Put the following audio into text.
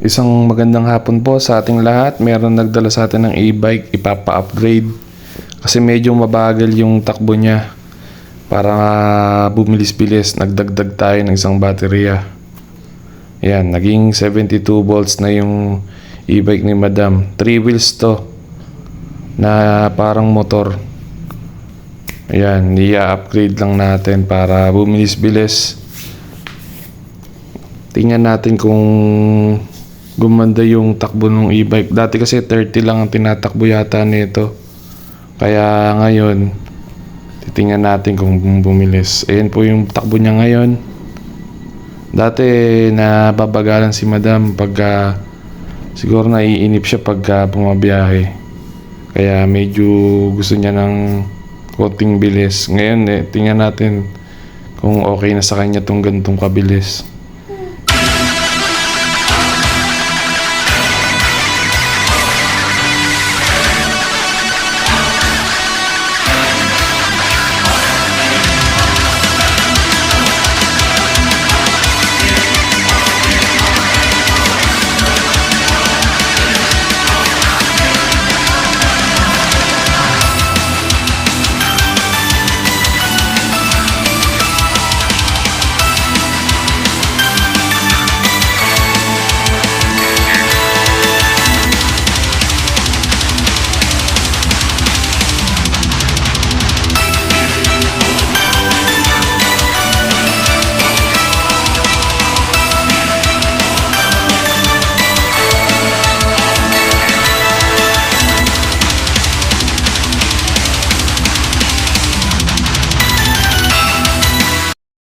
Isang magandang hapon po sa ating lahat. Meron nagdala sa atin ng e-bike, ipapa-upgrade. Kasi medyo mabagal yung takbo niya. Para bumilis-bilis, nagdagdag tayo ng isang baterya. Yan, naging 72 volts na yung e-bike ni Madam. 3 wheels to na parang motor. Ayan, i-upgrade lang natin para bumilis-bilis. Tingnan natin kung gumanda yung takbo ng e-bike. Dati kasi 30 lang ang tinatakbo yata nito. Kaya ngayon, titingnan natin kung bumilis. Ayan po yung takbo niya ngayon. Dati nababagalan si Madam pagka siguro naiinip siya pagka bumabiyahe. Kaya medyo gusto niya ng konting bilis. Ngayon tingnan natin kung okay na sa kanya tong ganitong kabilis.